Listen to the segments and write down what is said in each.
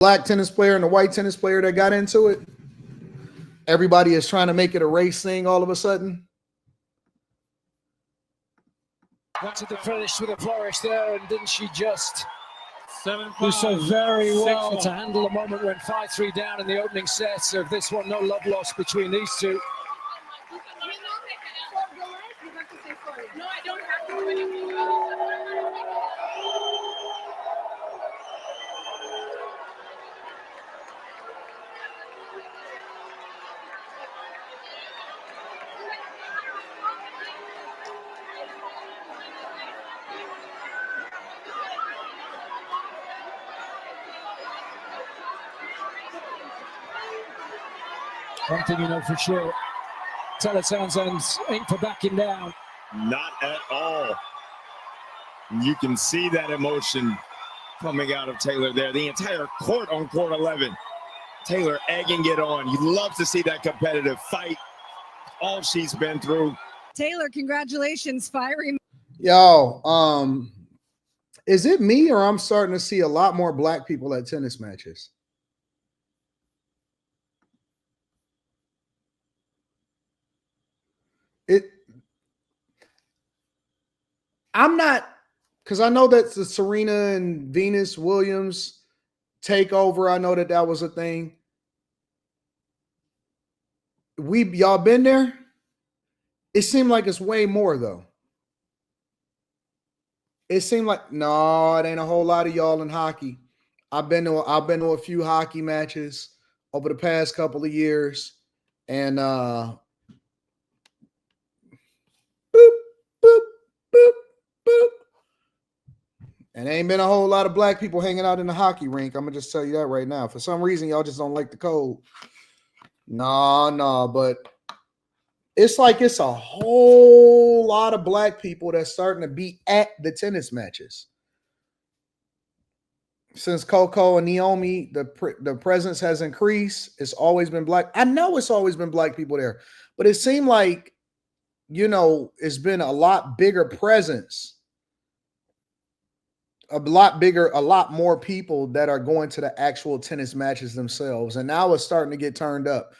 black tennis player and the white tennis player that got into it. Everybody is trying to make it a race thing all of a sudden. Wanted to finish with a flourish there, and didn't she just do so very well to handle a moment when 5-3 down in the opening sets of this one? No love lost between these two. No, I don't have to. One thing you know for sure, Taylor Townsend ain't for backing down. Not at all. You can see that emotion coming out of Taylor there. The entire court on court 11. Taylor egging it on. You love to see that competitive fight. All she's been through. Taylor, congratulations, fiery. Yo, is it me or I'm starting to see a lot more black people at tennis matches? I'm not, because I know that's the Serena and Venus Williams takeover. I know that was a thing. Y'all been there? It seemed like it's way more though. It seemed like no, it ain't a whole lot of y'all in hockey. I've been to a few hockey matches over the past couple of years, and boop, boop, boop, boop. And ain't been a whole lot of black people hanging out in the hockey rink. I'm gonna just tell you that right now. For some reason, y'all just don't like the code. No, but it's like it's a whole lot of black people that's starting to be at the tennis matches. Since Coco and Naomi, the presence has increased. It's always been black. I know it's always been black people there, but it seemed like, it's been a lot bigger presence, a lot more people that are going to the actual tennis matches themselves. And now it's starting to get turned up.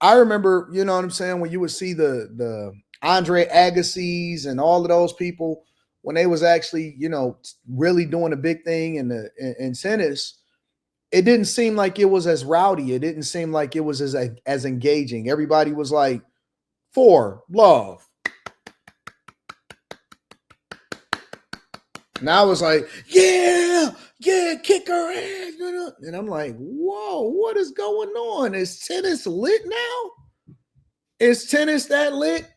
I remember, you know what I'm saying, when you would see the Andre Agassi's and all of those people when they was actually, really doing a big thing in tennis, it didn't seem like it was as rowdy. It didn't seem like it was as engaging. Everybody was like, for love. And I was like, yeah, kick her ass. And I'm like, whoa, what is going on? Is tennis lit now? Is tennis that lit?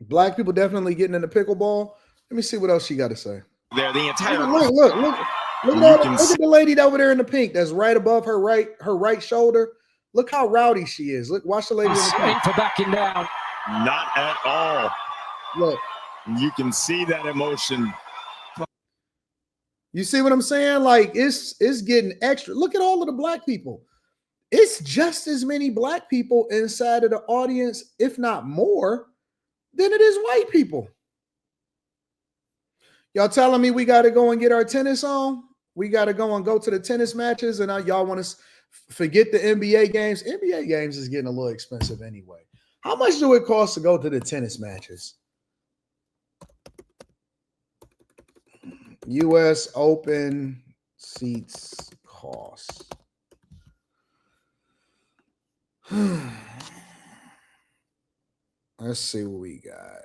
Black people definitely getting into pickleball. Let me see what else she got to say. There, the entire look at the lady over there in the pink that's right above her right shoulder. Look how rowdy she is. Look, watch the lady in the pink. For backing down. Not at all. Look. You can see that emotion. You see what I'm saying? Like it's getting extra. Look at all of the black people. It's just as many black people inside of the audience, if not more, than it is white people. Y'all telling me we got to go and get our tennis on? We got to go to the tennis matches, and now y'all want to forget the NBA games? NBA games is getting a little expensive anyway. How much do it cost to go to the tennis matches? U.S. Open seats cost. Let's see what we got.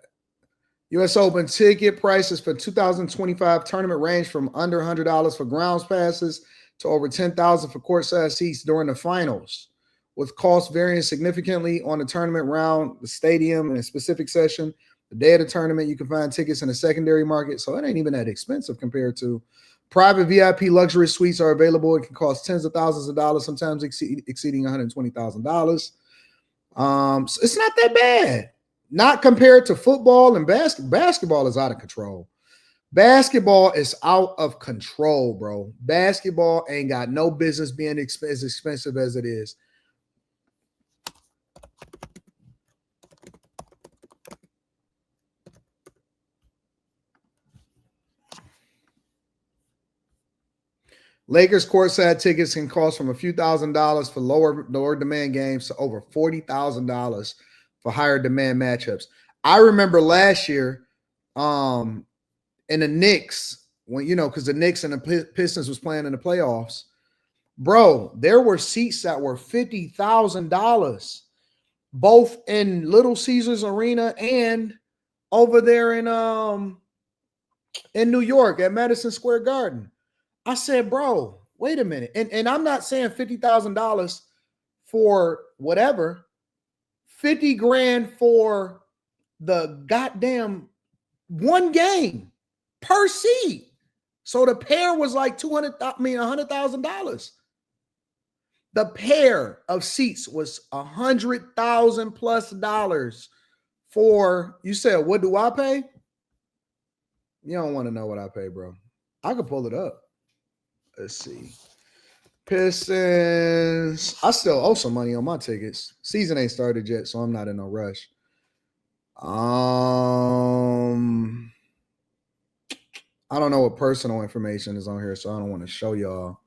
U.S. Open ticket prices for 2025 tournament range from under $100 for grounds passes to over $10,000 for courtside seats during the finals, with costs varying significantly on the tournament round, the stadium, and a specific session. The day of the tournament, you can find tickets in the secondary market, so it ain't even that expensive compared to private VIP luxury suites are available. It can cost tens of thousands of dollars, sometimes exceeding $120,000. So it's not that bad. Not compared to football and basketball. Basketball is out of control. Basketball is out of control, bro. Basketball ain't got no business being as expensive as it is. Lakers courtside tickets can cost from a few $1,000s for lower demand games to over $40,000 for higher demand matchups. I remember last year, in the Knicks, when because the Knicks and the Pistons was playing in the playoffs, bro, there were seats that were $50,000, both in Little Caesars Arena and over there in New York at Madison Square Garden. I said, bro, wait a minute. And I'm not saying $50,000 for whatever, 50 grand for the goddamn one game per seat. So the pair was like $100,000. The pair of seats was $100,000 plus for, you said, what do I pay? You don't want to know what I pay, bro. I could pull it up. Let's see. Pistons. I still owe some money on my tickets. Season ain't started yet, so I'm not in no rush. I don't know what personal information is on here, so I don't want to show y'all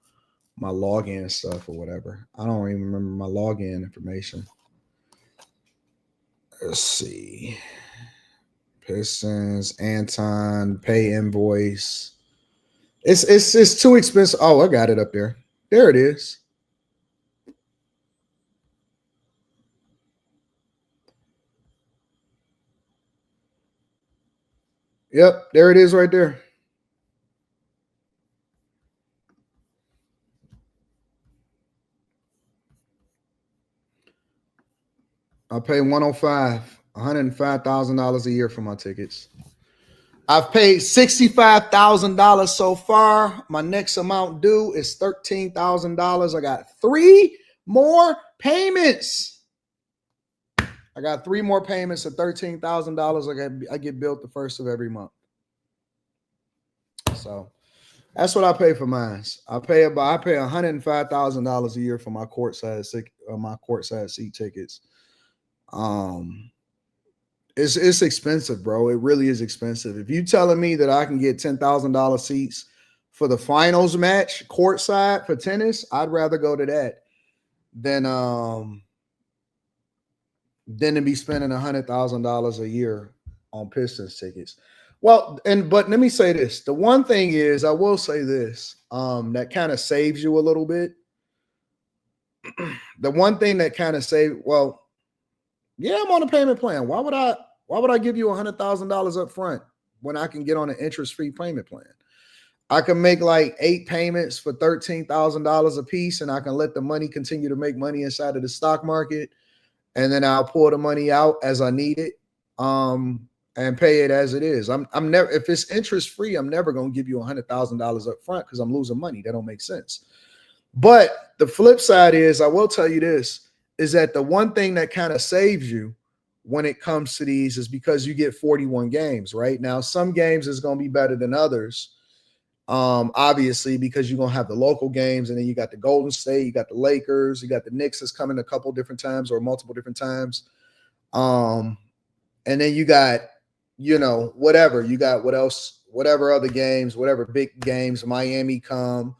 my login stuff or whatever. I don't even remember my login information. Let's see. Pistons, Anton, pay invoice. It's too expensive. Oh, I got it up there. There it is. Yep, there it is right there. I pay $105,000 a year for my tickets. I've paid $65,000 so far. My next amount due is $13,000. I got 3 more payments. I got 3 more payments of $13,000. I get billed the first of every month. So that's what I pay for mine. I pay $105,000 a year for my courtside seat tickets. It's expensive, bro. It really is expensive. If you telling me that I can get $10,000 seats for the finals match courtside for tennis, I'd rather go to that than to be spending $100,000 a year on Pistons tickets. Well, but let me say this. The one thing is, I will say this, that kind of saves you a little bit. The one thing that kind of yeah, I'm on a payment plan. Why would I give you $100,000 up front when I can get on an interest-free payment plan? I can make like 8 payments for $13,000 a piece, and I can let the money continue to make money inside of the stock market, and then I'll pull the money out as I need it, and pay it as it is. I'm never, if it's interest-free, I'm never gonna give you $100,000 up front because I'm losing money. That don't make sense. But the flip side is, I will tell you this, is that the one thing that kind of saves you when it comes to these is because you get 41 games, right? Now, some games is going to be better than others, obviously, because you're going to have the local games, and then you got the Golden State, you got the Lakers, you got the Knicks that's coming a couple different times or multiple different times. And then you got, whatever. You got what else, whatever other games, whatever big games, Miami come.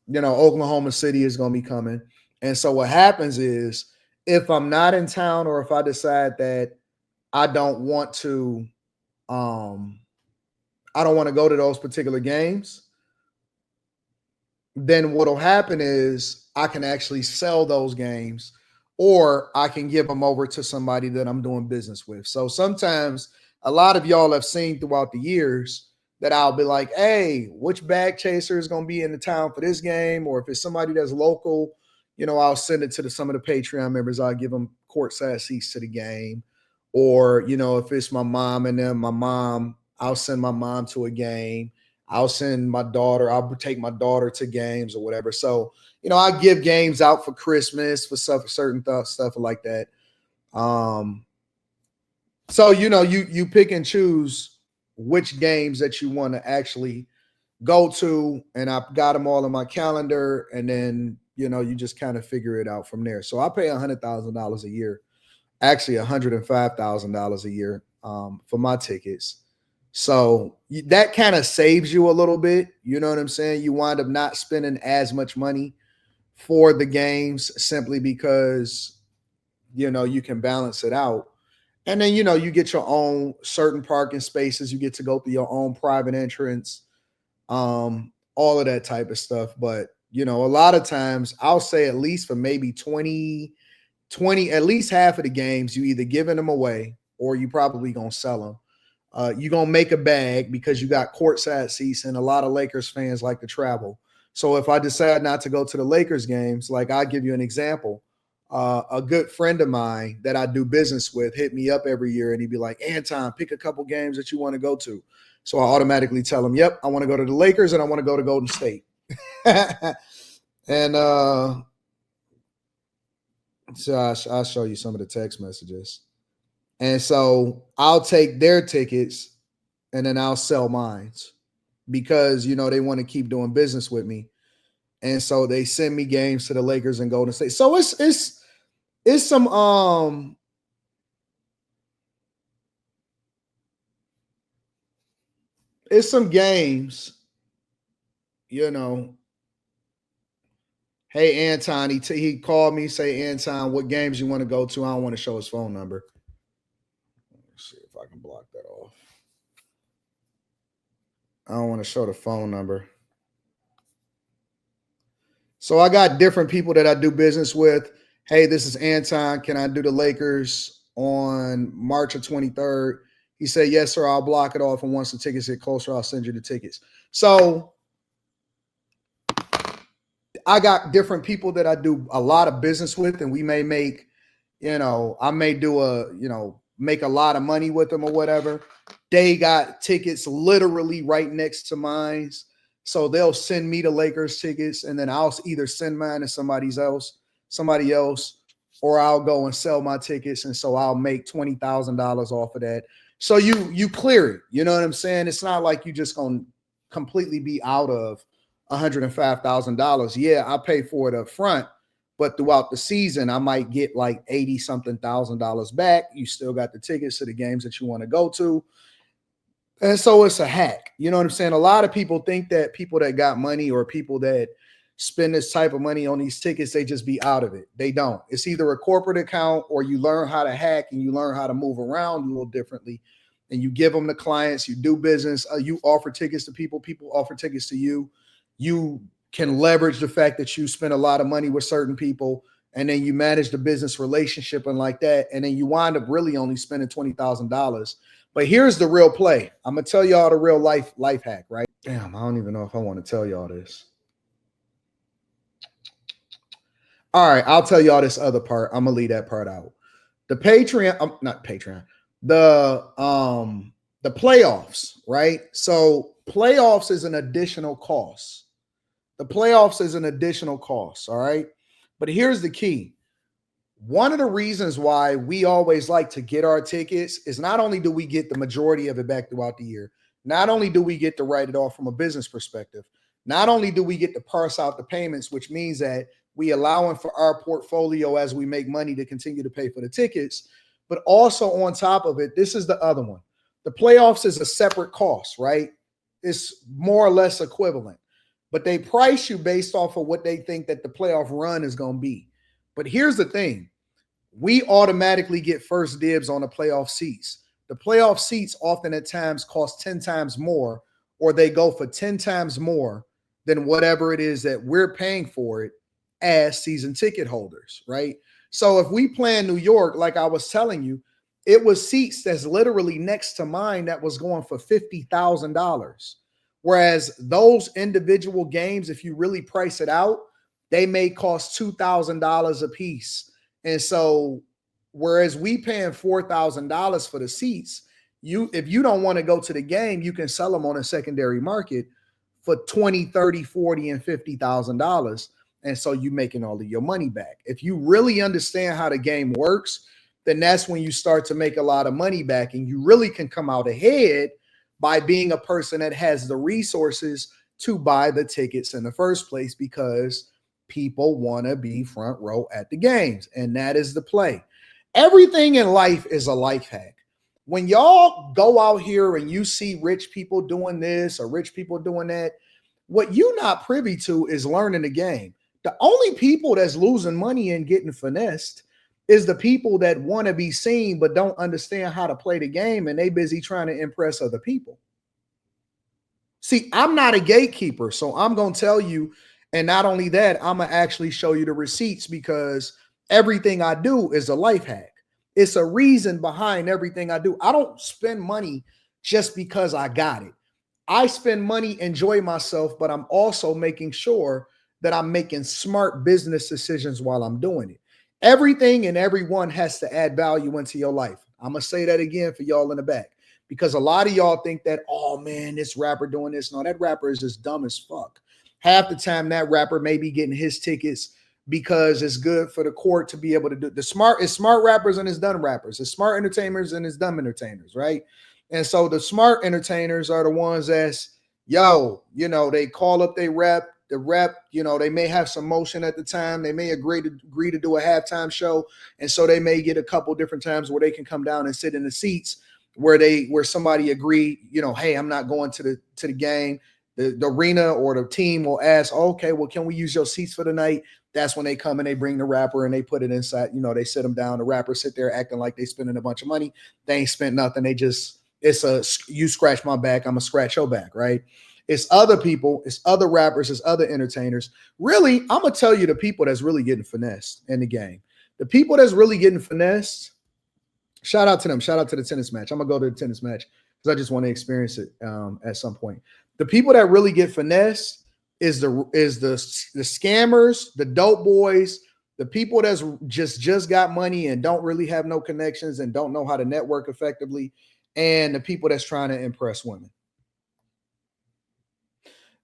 Oklahoma City is going to be coming. And so what happens is, if I'm not in town, or if I decide that I don't want to go to those particular games, then what'll happen is I can actually sell those games, or I can give them over to somebody that I'm doing business with. So sometimes a lot of y'all have seen throughout the years that I'll be like, hey, which bag chaser is going to be in the town for this game? Or if it's somebody that's local, I'll send it to some of the Patreon members. I'll give them courtside seats to the game. Or, if it's my mom and them, I'll send my mom to a game. I'll send my daughter. I'll take my daughter to games or whatever. So, I give games out for Christmas, for certain stuff like that. So, you pick and choose which games that you want to actually go to, and I've got them all on my calendar, and then you just kind of figure it out from there. So I pay $100,000 a year, actually $105,000 a year, for my tickets. So that kind of saves you a little bit. You know what I'm saying? You wind up not spending as much money for the games simply because, you can balance it out. And then, you get your own certain parking spaces. You get to go through your own private entrance, all of that type of stuff. But, a lot of times I'll say at least for maybe 20, at least half of the games, you either giving them away or you probably going to sell them. You're going to make a bag because you got courtside seats and a lot of Lakers fans like to travel. So if I decide not to go to the Lakers games, like I'll give you an example. A good friend of mine that I do business with hit me up every year and he'd be like, Anton, pick a couple games that you want to go to. So I automatically tell him, yep, I want to go to the Lakers and I want to go to Golden State. And so I'll show you some of the text messages. And so I'll take their tickets and then I'll sell mine because, they want to keep doing business with me. And so they send me games to the Lakers and Golden State. So it's some it's some games, Hey, Anton, he called me, say, Anton, what games you want to go to? I don't want to show his phone number. Let's see if I can block that off. I don't want to show the phone number. So I got different people that I do business with. Hey, this is Anton. Can I do the Lakers on March 23rd? He said, yes, sir. I'll block it off. And once the tickets get closer, I'll send you the tickets. So I got different people that I do a lot of business with, and we may make, I may do make a lot of money with them or whatever. They got tickets literally right next to mine. So they'll send me the Lakers tickets, and then I'll either send mine to somebody else, or I'll go and sell my tickets. And so I'll make $20,000 off of that. So you clear it. You know what I'm saying? It's not like you just going to completely be out of $105,000. Yeah, I pay for it up front, but throughout the season, I might get like 80 something thousand dollars back. You still got the tickets to the games that you want to go to. And so it's a hack. You know what I'm saying? A lot of people think that people that got money or people that spend this type of money on these tickets, they just be out of it. They don't. It's either a corporate account or you learn how to hack and you learn how to move around a little differently. And you give them to clients, you do business, you offer tickets to people, people offer tickets to you. You can leverage the fact that you spend a lot of money with certain people, and then you manage the business relationship and like that. And then you wind up really only spending $20,000. But here's the real play. I'm going to tell y'all the real life hack, right? Damn, I don't even know if I want to tell y'all this. All right, I'll tell y'all this other part. I'm going to leave that part out. The Patreon, not Patreon, the playoffs, right? So playoffs is an additional cost. The playoffs is an additional cost, all right? But here's the key. One of the reasons why we always like to get our tickets is not only do we get the majority of it back throughout the year, not only do we get to write it off from a business perspective, not only do we get to parse out the payments, which means that we allowing for our portfolio as we make money to continue to pay for the tickets, but also on top of it, this is the other one. The playoffs is a separate cost, right? It's more or less equivalent, but they price you based off of what they think that the playoff run is going to be. But here's the thing. We automatically get first dibs on the playoff seats. The playoff seats often at times cost 10 times more, or they go for 10 times more than whatever it is that we're paying for it as season ticket holders, right? So if we play in New York, like I was telling you, it was seats that's literally next to mine that was going for $50,000. Whereas those individual games, if you really price it out, they may cost $2,000 a piece. And so, whereas we paying $4,000 for the seats, if you don't want to go to the game, you can sell them on a secondary market for $20,000, $30,000, $40,000, and $50,000. And so you making all of your money back. If you really understand how the game works, then that's when you start to make a lot of money back, and you really can come out ahead by being a person that has the resources to buy the tickets in the first place, because people want to be front row at the games. And that is the play. Everything in life is a life hack. When y'all go out here and you see rich people doing this or rich people doing that, what you're not privy to is learning the game. The only people that's losing money and getting finessed is the people that want to be seen but don't understand how to play the game, and they busy trying to impress other people. See, I'm not a gatekeeper, so I'm going to tell you, and not only that, I'm going to actually show you the receipts, because everything I do is a life hack. It's a reason behind everything I do. I don't spend money just because I got it. I spend money, enjoy myself, but I'm also making sure that I'm making smart business decisions while I'm doing it. Everything and everyone has to add value into your life. I'm going to say that again for y'all in the back, because a lot of y'all think that, oh man, this rapper doing this. No, that rapper is just dumb as fuck. Half the time that rapper may be getting his tickets because it's good for the court to be able to do the smart. It's smart rappers and it's dumb rappers. It's smart entertainers and it's dumb entertainers, right? And so the smart entertainers are the ones that's, they call up the rep, they may have some motion at the time. They may agree to do a halftime show. And so they may get a couple different times where they can come down and sit in the seats where somebody agree, hey, I'm not going to the game. The arena or the team will ask, okay, well, can we use your seats for the night? That's when they come and they bring the rapper and they put it inside. They sit them down. The rapper sit there acting like they spending a bunch of money. They ain't spent nothing. You scratch my back, I'm gonna scratch your back, right? It's other people, it's other rappers, it's other entertainers. Really, I'm gonna tell you the people that's really getting finessed in the game. The people that's really getting finessed, shout out to them. Shout out to the tennis match. I'm gonna go to the tennis match because I just want to experience it at some point. The people that really get finessed is the scammers, the dope boys, the people that's just got money and don't really have no connections and don't know how to network effectively, and the people that's trying to impress women.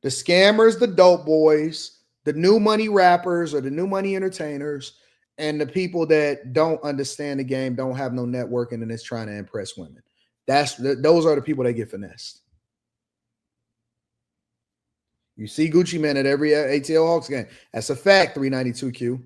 The scammers, the dope boys, the new money rappers or the new money entertainers, and the people that don't understand the game, don't have no networking, and is trying to impress women. Those are the people that get finessed. You see Gucci Man at every ATL Hawks game. That's a fact, 392Q.